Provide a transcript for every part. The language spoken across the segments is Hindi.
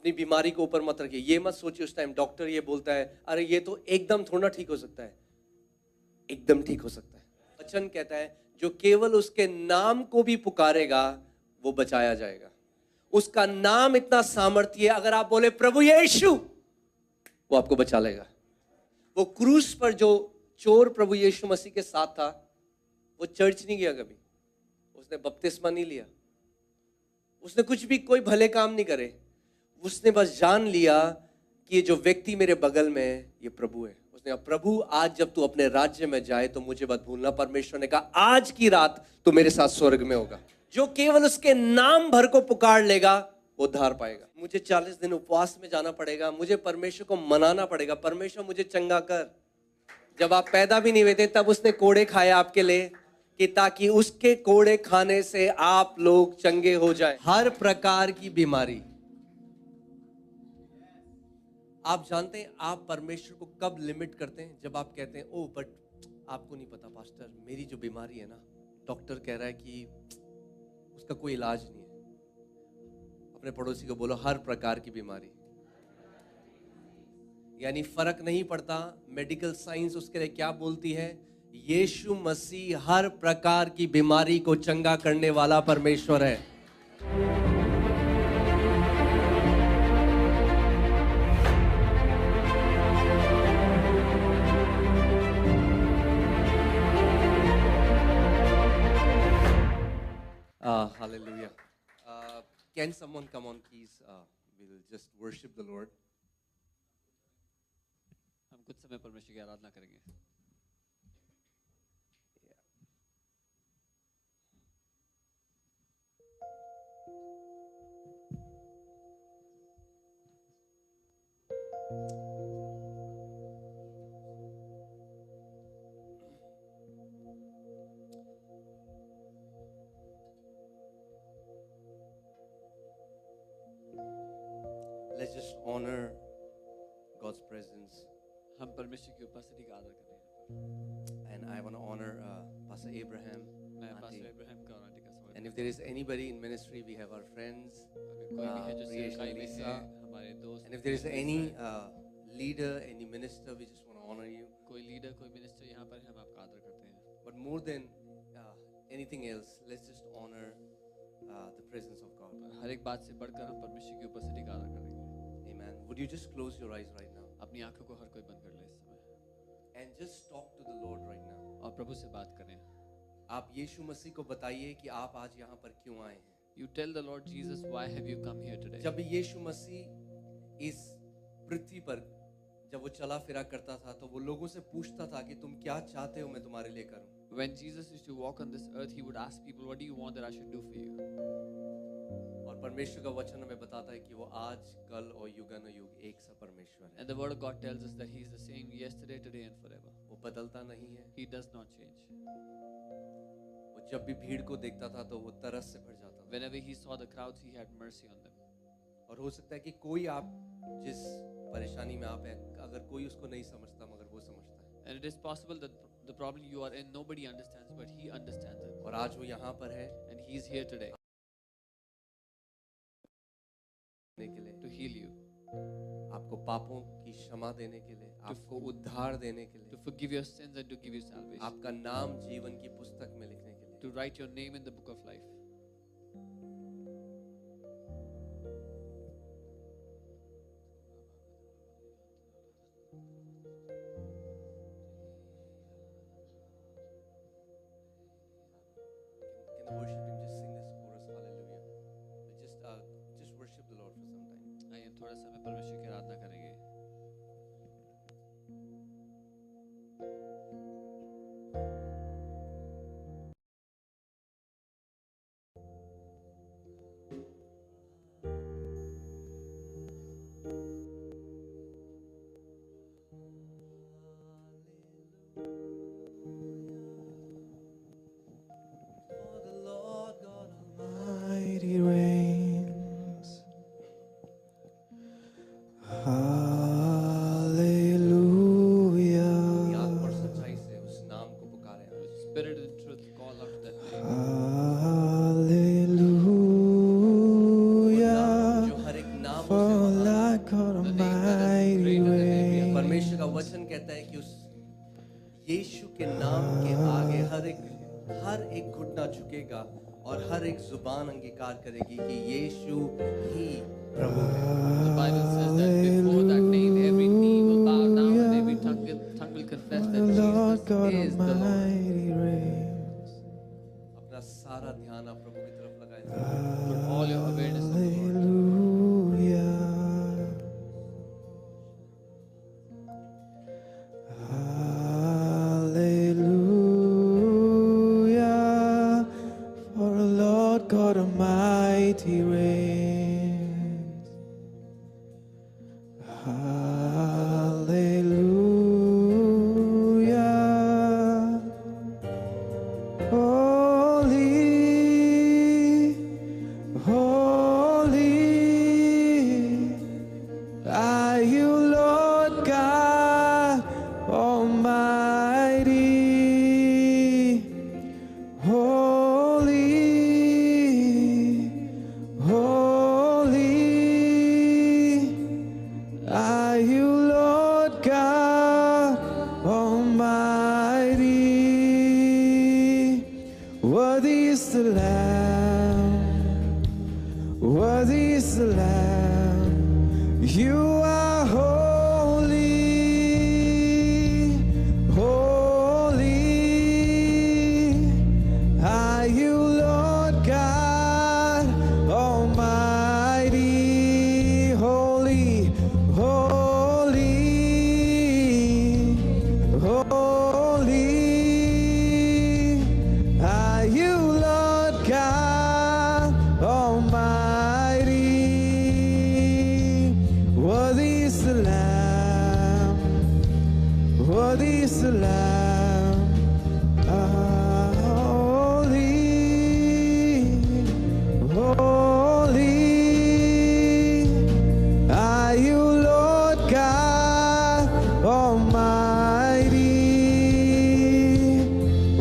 अपनी बीमारी को ऊपर मत रखिए। ये मत सोचिए उस टाइम डॉक्टर ये बोलता है, अरे ये तो एकदम थोड़ा ठीक हो सकता है। एकदम ठीक हो सकता है। वचन कहता है जो केवल उसके नाम को भी पुकारेगा वो बचाया जाएगा। उसका नाम इतना सामर्थ्य है, अगर आप बोले प्रभु यीशु, वो आपको बचा लेगा। वो क्रूस पर जो चोर प्रभु यीशु मसीह के साथ था, वो चर्च नहीं गया कभी, उसने बपतिस्मा नहीं लिया, उसने कुछ भी कोई भले काम नहीं करे। उसने बस जान लिया कि ये जो व्यक्ति मेरे बगल में है ये प्रभु है। उसने कहा प्रभु आज जब तू अपने राज्य में जाए तो मुझे मत भूलना। परमेश्वर ने कहा आज की रात तू मेरे साथ स्वर्ग में होगा। जो केवल उसके नाम भर को पुकार लेगा वो उद्धार पाएगा। मुझे 40 दिन उपवास में जाना पड़ेगा, मुझे परमेश्वर को मनाना पड़ेगा, परमेश्वर मुझे चंगा कर। जब आप पैदा भी नहीं हुए थे तब उसने कोड़े खाए आपके लिए, कि ताकि उसके कोड़े खाने से आप लोग चंगे हो जाएं। हर प्रकार की बीमारी। आप जानते हैं आप परमेश्वर को कब लिमिट करते हैं? जब आप कहते हैं ओ बट आपको नहीं पता पास्टर, मेरी जो बीमारी है ना, डॉक्टर कह रहा है कि उसका कोई इलाज नहीं है। अपने पड़ोसी को बोलो हर प्रकार की बीमारी, यानी फर्क नहीं पड़ता मेडिकल साइंस उसके लिए क्या बोलती है। यीशु मसीह हर प्रकार की बीमारी को चंगा करने वाला परमेश्वर है। Hallelujah. Can someone come on, please? We'll just worship the Lord. हम कुछ समय परमेश्वर की आराधना करेंगे। Let's just honor God's presence. हम परमेश्वर की उपस्थिति का आदर करें। And I want to honor Pastor Abraham. मैं Auntie. पास्टर इब्राहिम का और आंटी का स्वागत And if there is anybody in ministry, we have our friends. अगर कोई भी है जो Priyesh सेवकाई and में Lisa. है, हमारे दोस्त। And if there is any leader, any minister, we just want to honor you. कोई लीडर, कोई मिनिस्टर यहाँ पर है, हम आपका आदर करते हैं। But more than anything else, let's just honor the presence of God. हर एक बात से बढ़कर हम परमेश्वर की उपस्थिति का आदर करेंगे। Amen. Would you just close your eyes right now अपनी आंखों को हर कोई बंद कर ले इस समय and just talk to the Lord right now? और प्रभु से बात करें। आप यीशु मसीह को बताइए कि आप आज यहाँ पर क्यों आए हैं। You tell the Lord Jesus, why have you come here today? जब यीशु मसीह इस पृथ्वी पर जब वो चला फिरा करता था तो वो लोगों से पूछता था कि तुम क्या चाहते हो मैं तुम्हारे लिए करूं। When Jesus used to walk on this earth, he would ask people, what do you want that I should do for you? और परमेश्वर का वचन हमें बताता है कि वो आज कल और युगानुयुग एक सा परमेश्वर है। And the word of God tells us that he is the same yesterday, today and forever. वो बदलता नहीं है। He does not change. वो जब भी भीड़ को देखता था तो वो तरस से भर जाता था। Whenever he saw the crowds, he had mercy on them. और हो सकता है कि कोई आप जिस परेशानी में आप हैं, अगर कोई उसको नहीं समझता मगर वो समझता है। And it is possible that the problem you are in, nobody understands, but he understands it. और आज वो यहाँ पर है And he is here today के लिए, to heal you, आपको पापों की क्षमा देने के लिए, आपको उद्धार देने के to लिए, forgive your sins and to give you salvation, आपका नाम जीवन की पुस्तक में लिखने के लिए। to write your name in the book of life. Can the worship team just sing this chorus? Hallelujah. Just worship the Lord for some time. आइए हम थोड़ा समय परमेश्वर की आराधना करेंगे। For the Lord God Almighty reigns. Hallelujah. याद और सच्चाई से उस नाम को पुकारे। With spirit and truth, call out to that name. Hallelujah. जो हर एक नाम For God The name that is Almighty greater than every other name. परमेश्वर का वचन कहता है कि उस यीशु के नाम के आगे हर एक घुटना झुकेगा और हर एक जुबान अंगीकार करेगी कि यीशु ही प्रभु है। The Bible says that before that name, every knee will bow down and every tongue will confess that Lord Jesus God is the Lord. Almighty reigns. अपना सारा ध्यान आप प्रभु की तरफ लगाएं। Put all your awareness on the Lord. Hallelujah. Hallelujah. For the Lord God Almighty reigns. Hallelujah. Holy, holy are you, Lord God Almighty. Holy, holy are you, Lord God Almighty. Worthy is the Lamb, worthy is the Lamb. You are holy, holy are you, Lord God Almighty. Holy, holy, holy are you, Lord God Almighty. Worthy is the Lamb, worthy is the Lamb. Holy, holy are you, Lord God Almighty.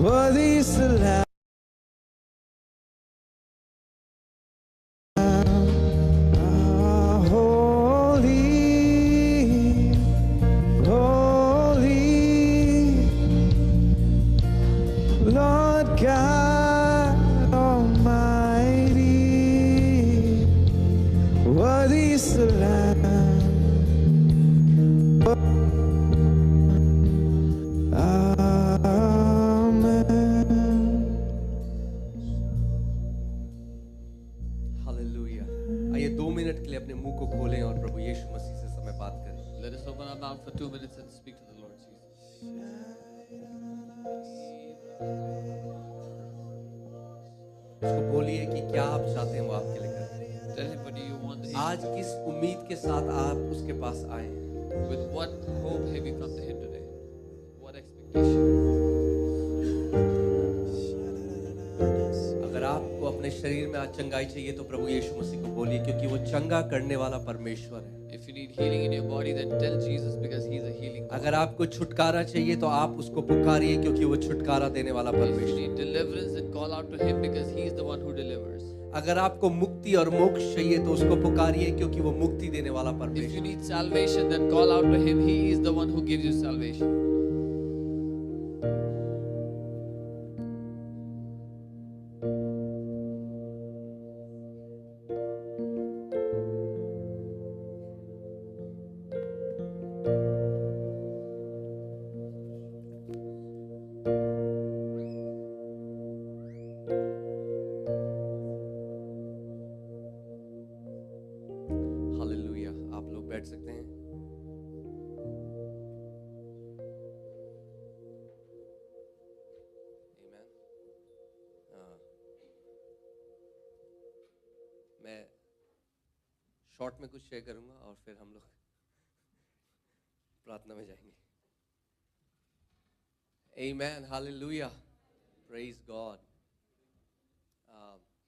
Worthy is the Lamb. Holy, holy, Lord God Almighty. Worthy is the Lamb. Amen. Hallelujah. आइए 2 मिनट के लिए अपने मुंह को खोलें और प्रभु यीशु मसीह से समय बात करें। Let us open our mouth for 2 minutes and speak to the Lord Jesus. उसको बोलिए कि क्या आप चाहते हैं वो आपके लिए करे। Tell him what do you want. That आज किस उम्मीद के साथ आप उसके पास आए हैं? with what hope have you come to him today? What expectation? अगर आपको अपने शरीर में आज चंगाई चाहिए तो प्रभु यीशु मसीह को बोलिए क्योंकि वो चंगा करने वाला परमेश्वर है। If you need healing in your body, then tell Jesus because he's a healing God. अगर आपको छुटकारा चाहिए तो आप उसको पुकारिए क्योंकि वो छुटकारा देने वाला If you परमेश्वर है। need deliverance, then call out to him because he's the one who delivers. अगर आपको मुक्ति और मोक्ष चाहिए तो उसको पुकारिए क्योंकि वो मुक्ति देने वाला If you परमेश्वर। need salvation, then call out to him. He is the one who gives you salvation. Hallelujah. आप लोग बैठ सकते हैं। Amen. मैं शॉर्ट में कुछ शेयर करूंगा और फिर हम लोग प्रार्थना में जाएंगे। Amen. Hallelujah. Praise God.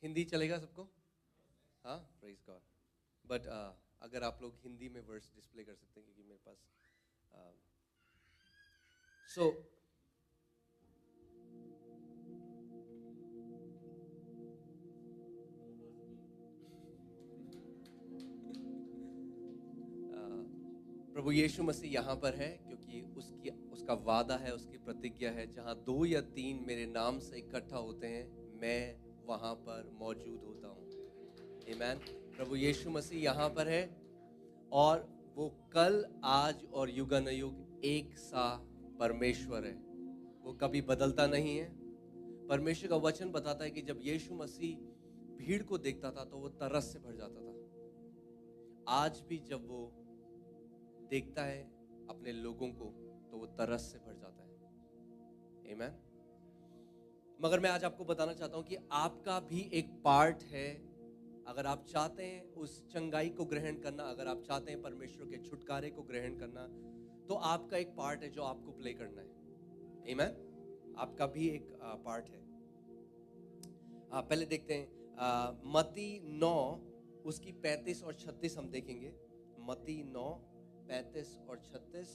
Hindi चलेगा सबको? हाँ, Praise God. बट अगर आप लोग हिंदी में वर्स डिस्प्ले कर सकते हैं क्योंकि मेरे पास सो प्रभु यीशु मसीह यहाँ पर है क्योंकि उसका वादा है, उसकी प्रतिज्ञा है, जहाँ 2 या 3 मेरे नाम से इकट्ठा होते हैं मैं वहाँ पर मौजूद होता हूँ। आमीन। प्रभु यीशु मसीह यहाँ पर है और वो कल, आज और युगानुयुग एक सा परमेश्वर है। वो कभी बदलता नहीं है। परमेश्वर का वचन बताता है कि जब यीशु मसीह भीड़ को देखता था तो वो तरस से भर जाता था। आज भी जब वो देखता है अपने लोगों को तो वो तरस से भर जाता है। आमीन। मगर मैं आज आपको बताना चाहता हूं कि आपका भी एक पार्ट है। अगर आप चाहते हैं उस चंगाई को ग्रहण करना, अगर आप चाहते हैं परमेश्वर के छुटकारे को ग्रहण करना, तो आपका एक पार्ट है जो आपको प्ले करना है। आमीन। आपका भी एक पार्ट है। पहले देखते हैं मत्ती 9 उसकी 35 और 36 हम देखेंगे। मत्ती 9 35 और 36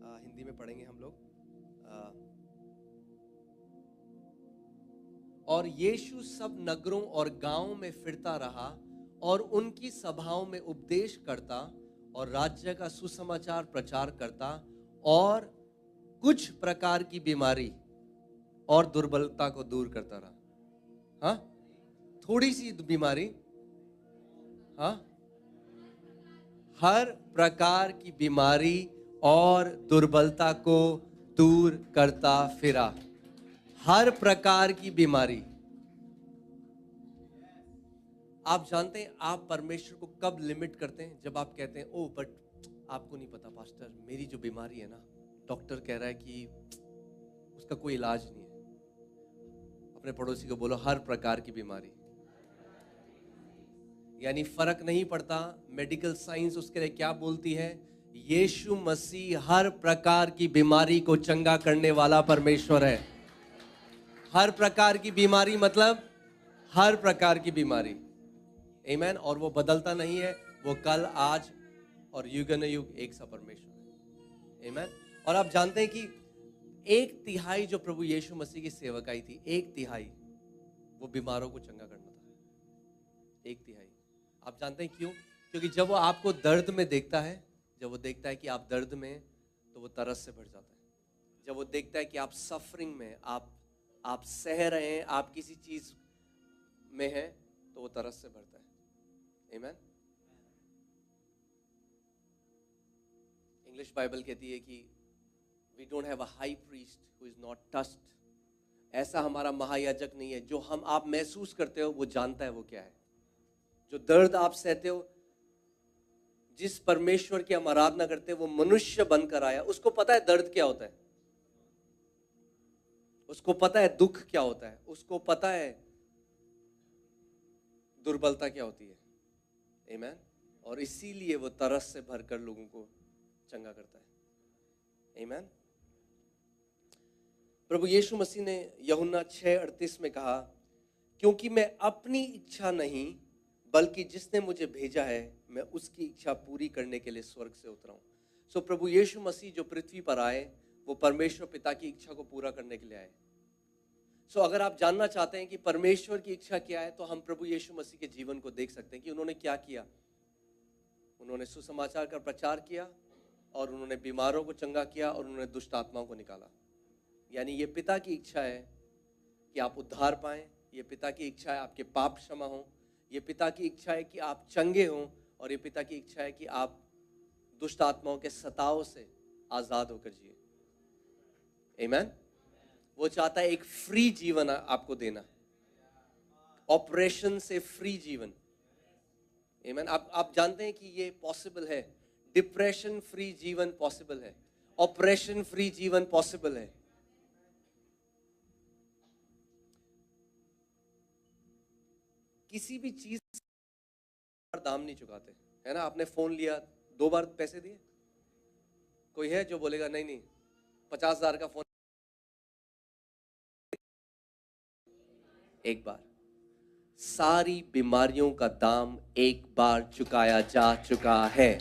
हिंदी में पढ़ेंगे हम लोग। और यीशु सब नगरों और गांवों में फिरता रहा और उनकी सभाओं में उपदेश करता और राज्य का सुसमाचार प्रचार करता और कुछ प्रकार की बीमारी और दुर्बलता को दूर करता रहा। हाँ, थोड़ी सी बीमारी, हाँ, हर प्रकार की बीमारी और दुर्बलता को दूर करता फिरा। हर प्रकार की बीमारी। आप जानते हैं आप परमेश्वर को कब लिमिट करते हैं? जब आप कहते हैं ओ बट आपको नहीं पता पास्टर, मेरी जो बीमारी है ना, डॉक्टर कह रहा है कि उसका कोई इलाज नहीं है। अपने पड़ोसी को बोलो हर प्रकार की बीमारी। यानी फर्क नहीं पड़ता मेडिकल साइंस उसके लिए क्या बोलती है। यीशु मसीह हर प्रकार की बीमारी को चंगा करने वाला परमेश्वर है। हर प्रकार की बीमारी मतलब हर प्रकार की बीमारी। आमीन। और वो बदलता नहीं है। वो कल, आज और युगानुयुग एक सा परमेश्वर है। आमीन। और आप जानते हैं कि 1/3 जो प्रभु यीशु मसीह की सेवकाई थी, 1/3 वो बीमारों को चंगा करना था। 1/3। आप जानते हैं क्यों? क्योंकि जब वो आपको दर्द में देखता है, जब वो देखता है कि आप दर्द में, तो वो तरस से भर जाता है। जब वो देखता है कि आप सफरिंग में, आप सह रहे हैं, आप किसी चीज में हैं, तो वो तरस से भरता है। आमीन। इंग्लिश बाइबल कहती है कि we don't have a high priest who is not touched. ऐसा हमारा महायाजक नहीं है जो आप महसूस करते हो, वो जानता है वो क्या है। जो दर्द आप सहते हो, जिस परमेश्वर की हम आराधना करते हैं, वो मनुष्य बनकर आया। उसको पता है दर्द क्या होता है, उसको पता है दुख क्या होता है, उसको पता है दुर्बलता क्या होती है। आमीन। और इसीलिए वो तरस से भरकर लोगों को चंगा करता है। आमीन। प्रभु यीशु मसीह ने यूहन्ना 6:38 में कहा, क्योंकि मैं अपनी इच्छा नहीं बल्कि जिसने मुझे भेजा है, मैं उसकी इच्छा पूरी करने के लिए स्वर्ग से उतरा हूं। सो प्रभु यीशु मसीह जो पृथ्वी पर आए, वो परमेश्वर पिता की इच्छा को पूरा करने के लिए आए। सो अगर आप जानना चाहते हैं कि परमेश्वर की इच्छा क्या है, तो हम प्रभु यीशु मसीह के जीवन को देख सकते हैं कि उन्होंने क्या किया। उन्होंने सुसमाचार का प्रचार किया और उन्होंने बीमारों को चंगा किया और उन्होंने दुष्ट आत्माओं को निकाला। यानी ये पिता की इच्छा है कि आप उद्धार पाएं। ये पिता की इच्छा है आपके पाप क्षमा हों। ये पिता की इच्छा है कि आप चंगे हों। और ये पिता की इच्छा है कि आप दुष्ट आत्माओं के सताव से आजाद होकर जिए। आमीन। वो चाहता है एक फ्री जीवन आपको देना, ऑपरेशन से फ्री जीवन। आमीन। आप जानते हैं कि ये पॉसिबल है। डिप्रेशन फ्री जीवन पॉसिबल है, ऑपरेशन फ्री जीवन पॉसिबल है। किसी भी चीज दाम नहीं चुकाते, है ना। आपने फोन लिया, 2 बार पैसे दिए? कोई है जो बोलेगा नहीं नहीं 50,000 का फोन एक बार? सारी बीमारियों का दाम एक बार चुकाया जा चुका है।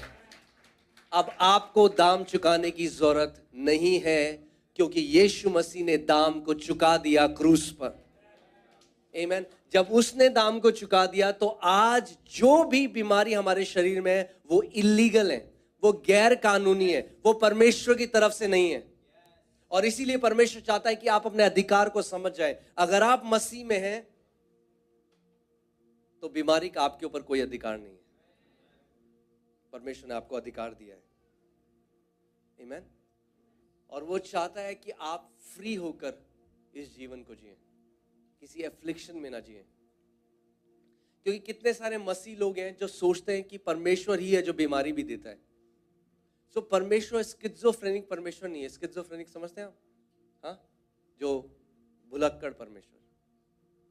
अब आपको दाम चुकाने की जरूरत नहीं है, क्योंकि यीशु मसीह ने दाम को चुका दिया क्रूस पर। आमीन। जब उसने दाम को चुका दिया, तो आज जो भी बीमारी हमारे शरीर में है वो इलीगल है, वो गैर कानूनी है, वो परमेश्वर की तरफ से नहीं है। और इसीलिए परमेश्वर चाहता है कि आप अपने अधिकार को समझ जाएं। अगर आप मसीह में हैं तो बीमारी का आपके ऊपर कोई अधिकार नहीं है। परमेश्वर ने आपको अधिकार दिया है। आमीन। और वो चाहता है कि आप फ्री होकर इस जीवन को जिएं, किसी एफ्लिक्शन में ना जिएं। क्योंकि कितने सारे मसीह लोग हैं जो सोचते हैं कि परमेश्वर ही है जो बीमारी भी देता है। सो परमेश्वर स्किज़ोफ्रेनिक परमेश्वर नहीं है। स्किज़ोफ्रेनिक समझते हैं आप? हाँ, जो भुलक्कड़ परमेश्वर,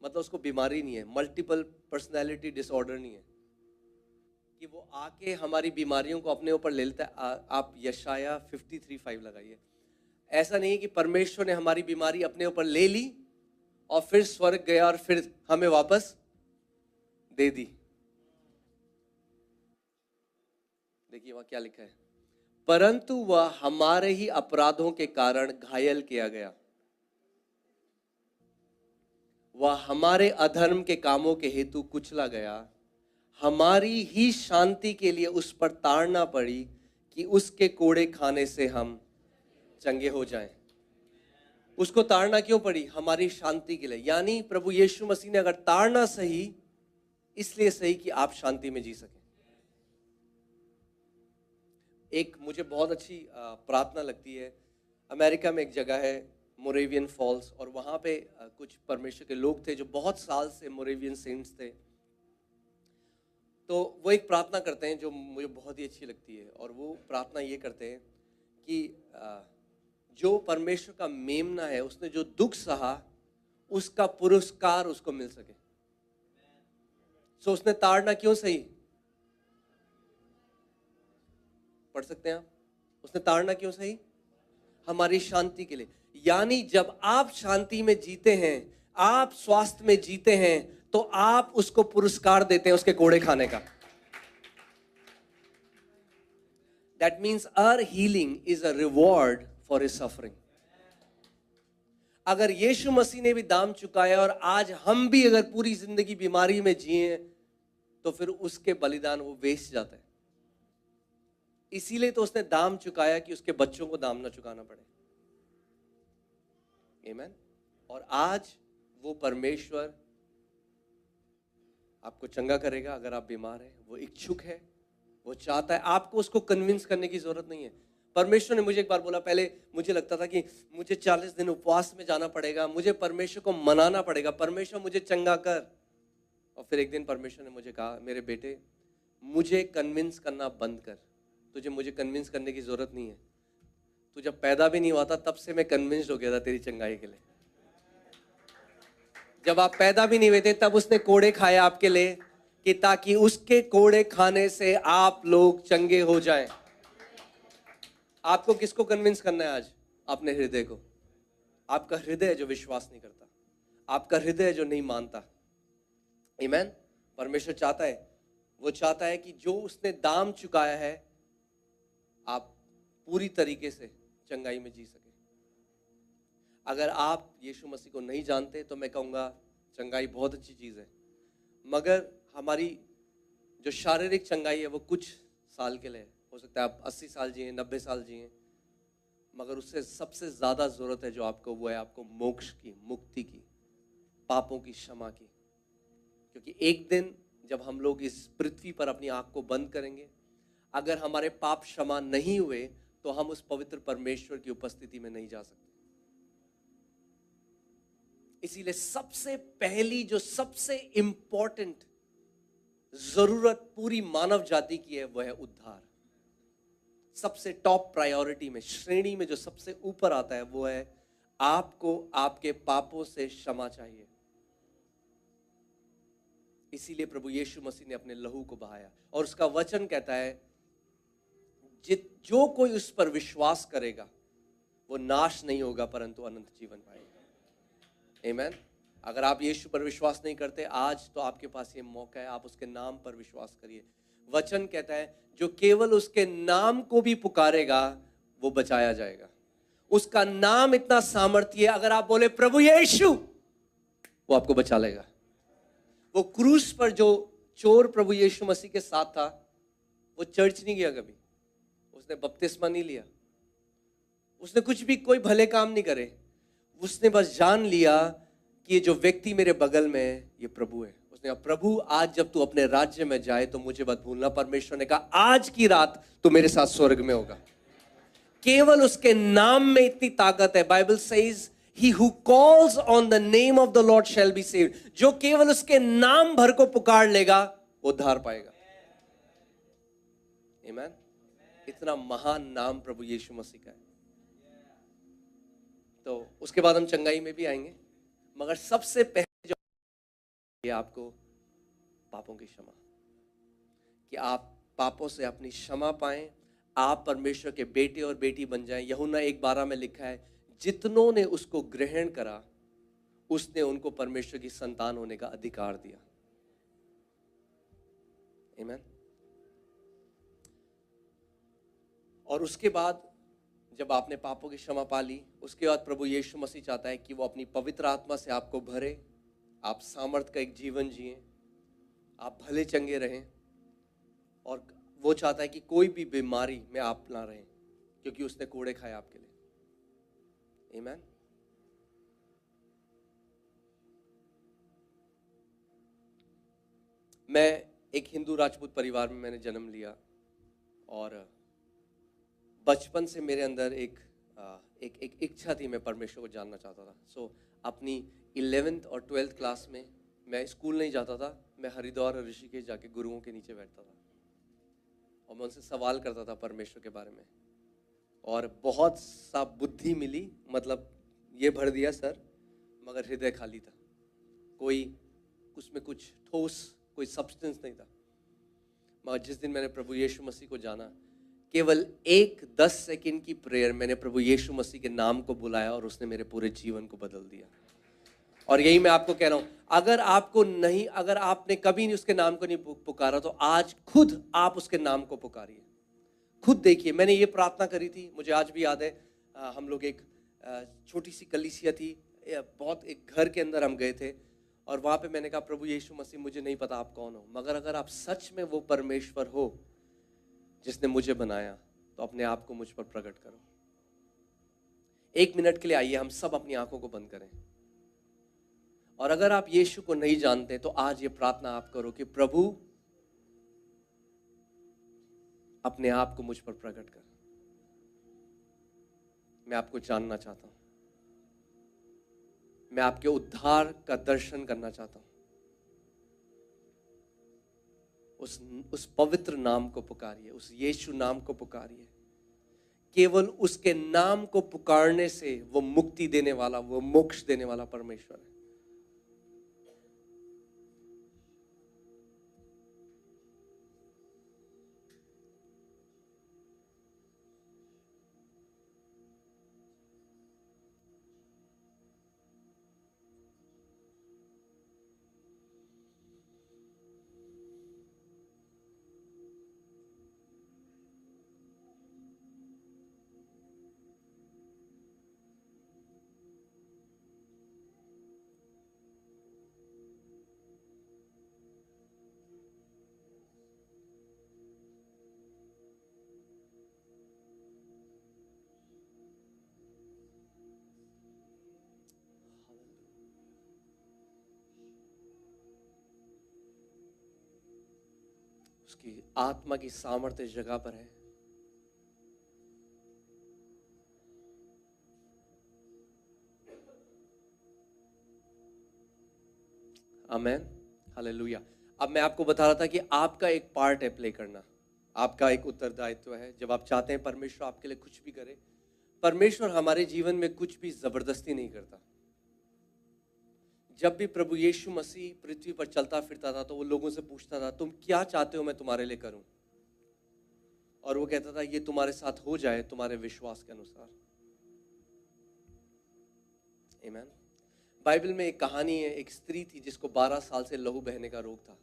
मतलब उसको बीमारी नहीं है, मल्टीपल पर्सनैलिटी डिसऑर्डर नहीं है कि वो आके हमारी बीमारियों को अपने ऊपर ले लेता है। आप यशाया 53:5 लगाइए। ऐसा नहीं है कि परमेश्वर ने हमारी बीमारी अपने ऊपर ले ली और फिर स्वर्ग गया और फिर हमें वापस दे दी। देखिए वहां क्या लिखा है, परंतु वह हमारे ही अपराधों के कारण घायल किया गया, वह हमारे अधर्म के कामों के हेतु कुचला गया, हमारी ही शांति के लिए उस पर ताड़ना पड़ी कि उसके कोड़े खाने से हम चंगे हो जाएं। उसको ताड़ना क्यों पड़ी? हमारी शांति के लिए। यानी प्रभु यीशु मसीह ने अगर ताड़ना सही, इसलिए सही कि आप शांति में जी सकें। एक मुझे बहुत अच्छी प्रार्थना लगती है। अमेरिका में एक जगह है मोरेवियन फॉल्स, और वहाँ पे कुछ परमेश्वर के लोग थे जो बहुत साल से मोरेवियन सेंट्स थे। तो वो एक प्रार्थना करते हैं जो मुझे बहुत ही अच्छी लगती है, और वो प्रार्थना ये करते हैं कि जो परमेश्वर का मेमना है, उसने जो दुख सहा, उसका पुरस्कार उसको मिल सके। सो उसने ताड़ना क्यों सही? पढ़ सकते हैं आप? उसने ताड़ना क्यों सही? हमारी शांति के लिए। यानी जब आप शांति में जीते हैं, आप स्वास्थ्य में जीते हैं, तो आप उसको पुरस्कार देते हैं उसके कोड़े खाने का। That means our healing is a reward for his suffering. अगर यीशु मसीह ने भी दाम चुकाया और आज हम भी अगर पूरी जिंदगी बीमारी में जिए, तो फिर उसके बलिदान वो वेस्ट जाता है। इसीलिए तो उसने दाम चुकाया कि उसके बच्चों को दाम ना चुकाना पड़े। आमीन। और आज वो परमेश्वर आपको चंगा करेगा। अगर आप बीमार हैं, वो इच्छुक है, वो चाहता है। आपको उसको कन्विंस करने की जरूरत नहीं है। परमेश्वर ने मुझे एक बार बोला, पहले मुझे लगता था कि मुझे 40 दिन उपवास में जाना पड़ेगा, मुझे परमेश्वर को मनाना पड़ेगा, परमेश्वर मुझे चंगा कर। और फिर एक दिन परमेश्वर ने मुझे कहा, मेरे बेटे, मुझे कन्विंस करना बंद कर। तुझे मुझे कन्विंस करने की जरूरत नहीं है। तू जब पैदा भी नहीं हुआ था तब से मैं कन्विंस्ड हो गया था तेरी चंगाई के लिए। जब आप पैदा भी नहीं हुए थे तब उसने कोड़े खाए आपके लिए, कि ताकि उसके कोड़े खाने से आप लोग चंगे हो जाएं। आपको किसको कन्विंस करना है आज? अपने हृदय को। आपका हृदय जो विश्वास नहीं करता, आपका हृदय जो नहीं मानता। आमीन। परमेश्वर चाहता है, वो चाहता है कि जो उसने दाम चुकाया है, आप पूरी तरीके से चंगाई में जी सके। अगर आप यीशु मसीह को नहीं जानते तो मैं कहूँगा चंगाई बहुत अच्छी चीज़ है, मगर हमारी जो शारीरिक चंगाई है वो कुछ साल के लिए हो सकता है। आप 80 साल जिए, 90 साल जिए, मगर उससे सबसे ज़्यादा ज़रूरत है जो आपको, वो है आपको मोक्ष की, मुक्ति की, पापों की क्षमा की। क्योंकि एक दिन जब हम लोग इस पृथ्वी पर अपनी आँख को बंद करेंगे, अगर हमारे पाप क्षमा नहीं हुए तो हम उस पवित्र परमेश्वर की उपस्थिति में नहीं जा सकते। इसीलिए सबसे पहली, जो सबसे इंपॉर्टेंट जरूरत पूरी मानव जाति की है, वह है उद्धार। सबसे टॉप प्रायोरिटी में, श्रेणी में जो सबसे ऊपर आता है, वो है आपको आपके पापों से क्षमा चाहिए। इसीलिए प्रभु यीशु मसीह ने अपने लहू को बहाया, और उसका वचन कहता है, जो कोई उस पर विश्वास करेगा वो नाश नहीं होगा परंतु अनंत जीवन पाएगा। आमीन। अगर आप यीशु पर विश्वास नहीं करते, आज तो आपके पास ये मौका है, आप उसके नाम पर विश्वास करिए। वचन कहता है, जो केवल उसके नाम को भी पुकारेगा वो बचाया जाएगा। उसका नाम इतना सामर्थ्य है, अगर आप बोले प्रभु यीशु, वो आपको बचा लेगा। वो क्रूस पर जो चोर प्रभु यीशु मसीह के साथ था, वो चर्च नहीं गया कभी, उसने बपतिस्मा नहीं लिया, उसने कुछ भी कोई भले काम नहीं करे, उसने बस जान लिया कि ये जो व्यक्ति मेरे बगल में है ये प्रभु है। उसने कहा प्रभु आज जब तू अपने राज्य में जाए तो मुझे मत भूलना। परमेश्वर ने कहा आज की रात तू मेरे साथ स्वर्ग में होगा। केवल उसके नाम में इतनी ताकत है। Bible says he who calls on the name of the Lord shall be saved। जो केवल उसके नाम भर को पुकार लेगा वो उद्धार पाएगा। आमीन। इतना महान नाम प्रभु यीशु मसीह का है। तो उसके बाद हम चंगाई में भी आएंगे, मगर सबसे पहले जो ये आपको पापों की क्षमा, कि आप पापों से अपनी क्षमा पाएं, आप परमेश्वर के बेटे और बेटी बन जाएं। यूहन्ना 1:12 में लिखा है जितनों ने उसको ग्रहण करा उसने उनको परमेश्वर की संतान होने का अधिकार दिया। आमीन। और उसके बाद जब आपने पापों की क्षमा पा ली, उसके बाद प्रभु यीशु मसीह चाहता है कि वो अपनी पवित्र आत्मा से आपको भरे, आप सामर्थ का एक जीवन जिएं, आप भले चंगे रहें, और वो चाहता है कि कोई भी बीमारी में आप ना रहें, क्योंकि उसने कोड़े खाए आपके लिए। आमीन। मैं एक हिंदू राजपूत परिवार में मैंने जन्म लिया, और बचपन से मेरे अंदर एक इच्छा थी, मैं परमेश्वर को जानना चाहता था। सो अपनी 11th और 12th क्लास में मैं स्कूल नहीं जाता था, मैं हरिद्वार और ऋषिकेश जाके गुरुओं के नीचे बैठता था और मैं उनसे सवाल करता था परमेश्वर के बारे में, और बहुत सा बुद्धि मिली, मतलब ये भर दिया सर, मगर हृदय खाली था, कोई उसमें कुछ ठोस कोई सब्सटेंस नहीं था। मगर जिस दिन मैंने प्रभु यीशु मसीह को जाना, केवल 10 सेकंड की प्रेयर मैंने प्रभु यीशु मसीह के नाम को बुलाया और उसने मेरे पूरे जीवन को बदल दिया। और यही मैं आपको कह रहा हूं, अगर आपने कभी नहीं उसके नाम को नहीं पुकारा तो आज खुद आप उसके नाम को पुकारिए। खुद देखिए, मैंने ये प्रार्थना करी थी, मुझे आज भी याद है। हम लोग एक छोटी सी कलीसिया थी, बहुत एक घर के अंदर हम गए थे, और वहाँ पे मैंने कहा प्रभु यीशु मसीह मुझे नहीं पता आप कौन हो, मगर अगर आप सच में वो परमेश्वर हो जिसने मुझे बनाया तो अपने आप को मुझ पर प्रकट करो। 1 मिनट के लिए आइए हम सब अपनी आंखों को बंद करें, और अगर आप यीशु को नहीं जानते तो आज ये प्रार्थना आप करो कि प्रभु अपने आप को मुझ पर प्रकट कर, मैं आपको जानना चाहता हूं, मैं आपके उद्धार का दर्शन करना चाहता हूं। उस पवित्र नाम को पुकारिए, उस यीशु नाम को पुकारिए। केवल उसके नाम को पुकारने से वो मुक्ति देने वाला, वो मोक्ष देने वाला परमेश्वर है। उसकी आत्मा की सामर्थ्य इस जगह पर है। आमेन, हालेलुया। अब मैं आपको बता रहा था कि आपका एक पार्ट है प्ले करना, आपका एक उत्तरदायित्व है। जब आप चाहते हैं परमेश्वर आपके लिए कुछ भी करे, परमेश्वर हमारे जीवन में कुछ भी जबरदस्ती नहीं करता। जब भी प्रभु यीशु मसीह पृथ्वी पर चलता फिरता था तो वो लोगों से पूछता था तुम क्या चाहते हो मैं तुम्हारे लिए करूं, और वो कहता था ये तुम्हारे साथ हो जाए तुम्हारे विश्वास के अनुसार। आमीन। बाइबल में एक कहानी है, एक स्त्री थी जिसको 12 साल से लहू बहने का रोग था,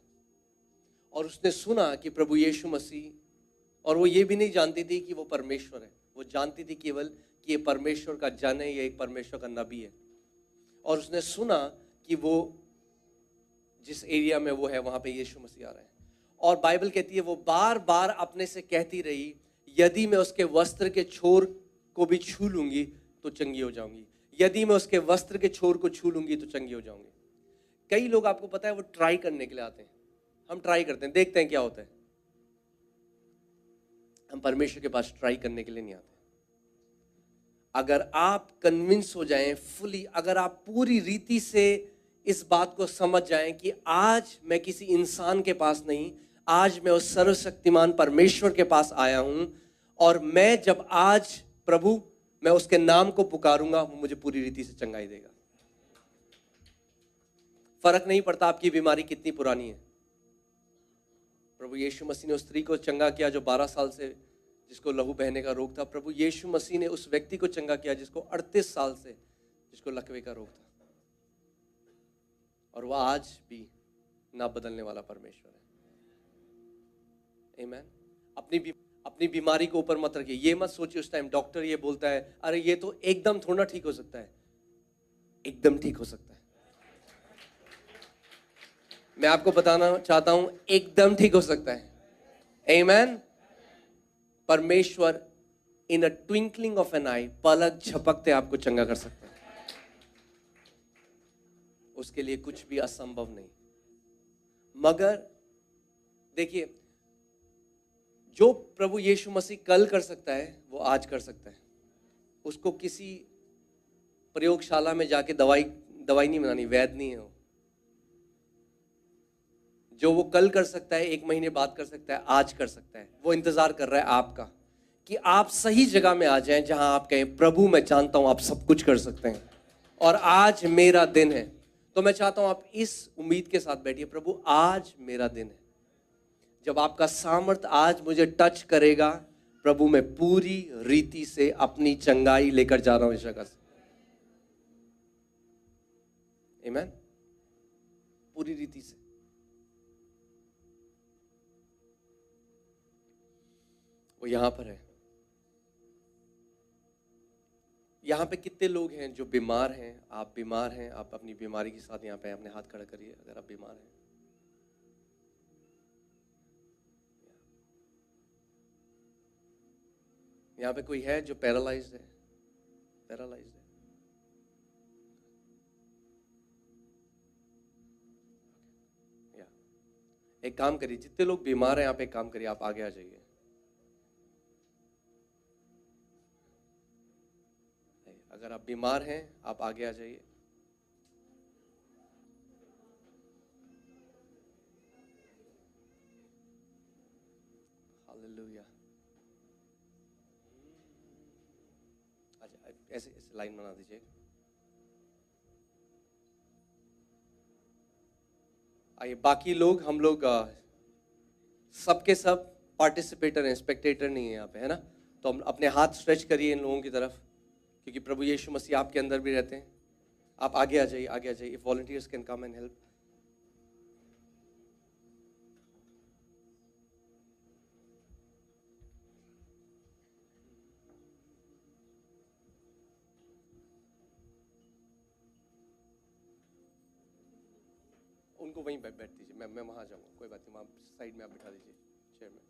और उसने सुना कि प्रभु यीशु मसीह, और वो ये भी नहीं जानती थी कि वो परमेश्वर है, वो जानती थी केवल कि ये परमेश्वर का जन है, ये एक परमेश्वर का नबी है। और उसने सुना कि वो जिस एरिया में वो है वहां पे यीशु मसीह आ रहे हैं, और बाइबल कहती है वो बार बार अपने से कहती रही यदि मैं उसके वस्त्र के छोर को भी छू लूंगी तो चंगी हो जाऊंगी। यदि मैं उसके वस्त्र के छोर को छू लूंगी तो चंगी हो जाऊंगी। कई लोग, आपको पता है, वो ट्राई करने के लिए आते हैं। हम ट्राई करते हैं, देखते हैं क्या होता है। हम परमेश्वर के पास ट्राई करने के लिए नहीं आते। अगर आप कन्विंस हो जाएं फुली, अगर आप पूरी रीति से इस बात को समझ जाएं कि आज मैं किसी इंसान के पास नहीं, आज मैं उस सर्वशक्तिमान परमेश्वर के पास आया हूं, और मैं जब आज प्रभु मैं उसके नाम को पुकारूंगा, वो मुझे पूरी रीति से चंगाई देगा। फर्क नहीं पड़ता आपकी बीमारी कितनी पुरानी है। प्रभु यीशु मसीह ने उस स्त्री को चंगा किया जो 12 साल से, जिसको लहू बहने का रोग था। प्रभु यीशु मसीह ने उस व्यक्ति को चंगा किया जिसको 38 साल से, जिसको लकवे का रोग था। और वह आज भी ना बदलने वाला परमेश्वर है। आमीन। अपनी बीमारी को ऊपर मत रखिए। ये मत सोचिए उस टाइम डॉक्टर ये बोलता है, अरे ये तो एकदम थोड़ा ठीक हो सकता है। एकदम ठीक हो सकता है। मैं आपको बताना चाहता हूं, एकदम ठीक हो सकता है। आमीन। परमेश्वर इन अ ट्विंकलिंग ऑफ एन आई, पलक झपकते आपको चंगा कर सकता है। उसके लिए कुछ भी असंभव नहीं। मगर देखिए, जो प्रभु यीशु मसीह कल कर सकता है वो आज कर सकता है। उसको किसी प्रयोगशाला में जाके दवाई नहीं बनानी, वैद्य नहीं है वो। जो वो कल कर सकता है, 1 महीने बाद कर सकता है, आज कर सकता है। वो इंतजार कर रहा है आपका कि आप सही जगह में आ जाएं जहां आप कहें, प्रभु मैं जानता हूं आप सब कुछ कर सकते हैं और आज मेरा दिन है। तो मैं चाहता हूं आप इस उम्मीद के साथ बैठिए, प्रभु आज मेरा दिन है। जब आपका सामर्थ आज मुझे टच करेगा, प्रभु मैं पूरी रीति से अपनी चंगाई लेकर जा रहा हूं इस जगह से। आमीन। पूरी रीति से। वो यहां पर है। यहां पे कितने लोग हैं जो बीमार हैं? आप बीमार हैं, आप अपनी बीमारी के साथ यहां पे अपने हाथ खड़ा करिए अगर आप बीमार हैं। यहां पे कोई है जो पैरालाइज्ड है? पैरालाइज्ड है। एक काम करिए, जितने लोग बीमार हैं, आप एक काम करिए, आप आगे आ जाइए। अगर आप बीमार हैं, आप आगे आ जाइए। हालेलुया। अच्छा, ऐसे लाइन बना दीजिए। आइए, बाकी लोग, हम लोग सबके सब पार्टिसिपेटर हैं, स्पेक्टेटर नहीं है यहाँ पे, है ना? तो हम अपने हाथ स्ट्रेच करिए इन लोगों की तरफ, क्योंकि प्रभु यीशु मसीह आपके अंदर भी रहते हैं। आप आगे आ जाइए, आगे आ जाइए। If volunteers can come and help. उनको वहीं बैठ दीजिए, मैं वहां जाऊंगा, कोई बात नहीं। वहां साइड में आप बिठा दीजिए चेयर में।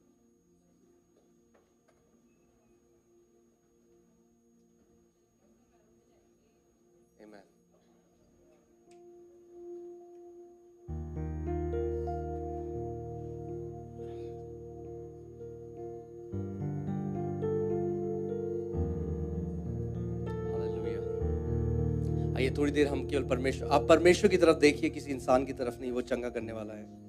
आमीन। हालेलुया। आइए, थोड़ी देर हम केवल परमेश्वर, आप परमेश्वर की तरफ देखिए, किसी इंसान की तरफ नहीं। वो चंगा करने वाला है।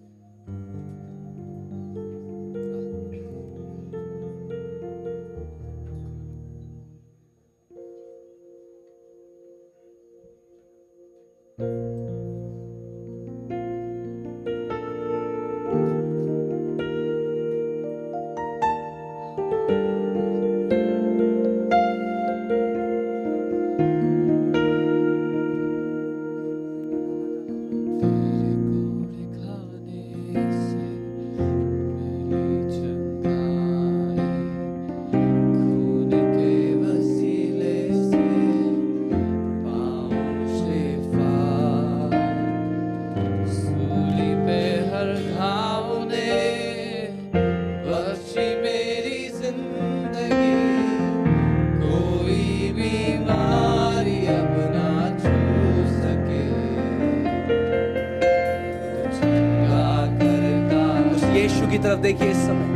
तेरे को दिखाने देखिए इस समय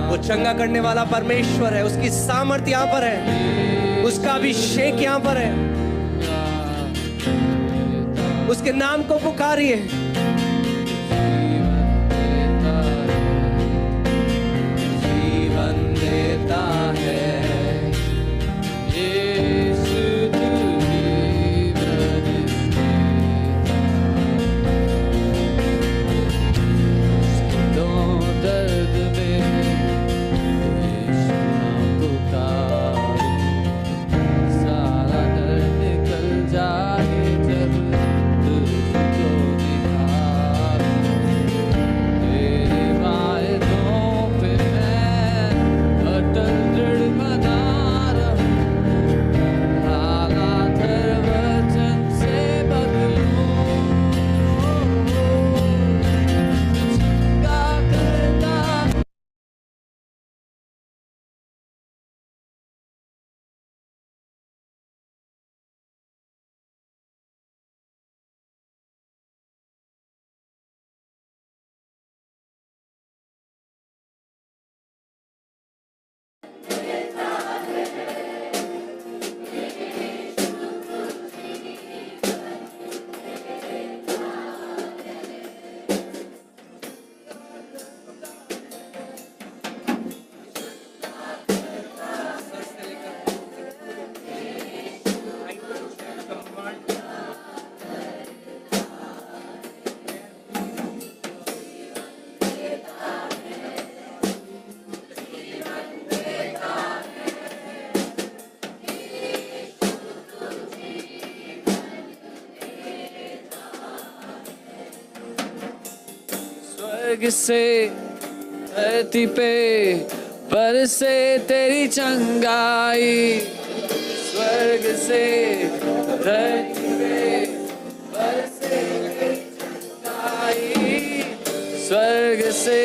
वो चंगा करने वाला परमेश्वर है, उसकी सामर्थ्य यहाँ पर है, उसका अभिषेक यहाँ पर है। उसके नाम को पुकारिए। जीवन देता है यीशु तू जीवन देता। दो दर्द में यीशु नाम पुकारूं, सारा दर्द निकल जाए जब तुझको निहारूं। तेरे वायदों पे मैं अटल दृढ़ बना रहूं, हालात हर वचन से बदलूं। चंगा करता स्वर्ग से धरती पे बरसे तेरी चंगाई, स्वर्ग से धरती पे बरसे तेरी चंगाई, स्वर्ग से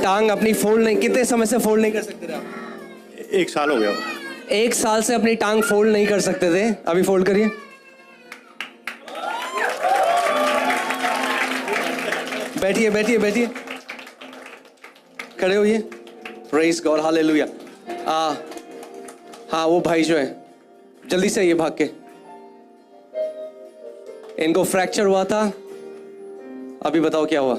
टांग अपनी फोल्ड नहीं, कितने समय से फोल्ड नहीं कर सकते थे आप? 1 साल हो गया। 1 साल से अपनी टांग फोल्ड नहीं कर सकते थे, अभी फोल्ड करिए। बैठिए बैठिए बैठिए, खड़े होइए। Praise God, hallelujah. हाँ वो भाई जो है जल्दी से ये भाग के, इनको फ्रैक्चर हुआ था, अभी बताओ क्या हुआ।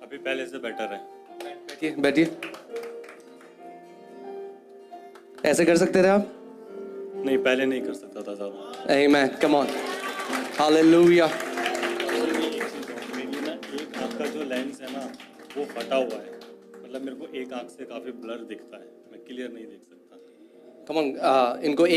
अभी पहले से बेटर है। बैठिए बैठिए। ऐसे कर सकते थे आप? नहीं, पहले नहीं कर सकता था साहब। आमेन, कम ऑन, हालेलुया। मेरी ना एक आँख का जो लेंस है ना वो फटा हुआ है, मतलब मेरे को एक आँख से काफी ब्लर दिखता है, मैं क्लियर नहीं देख सकता। कम ऑन, इनको एक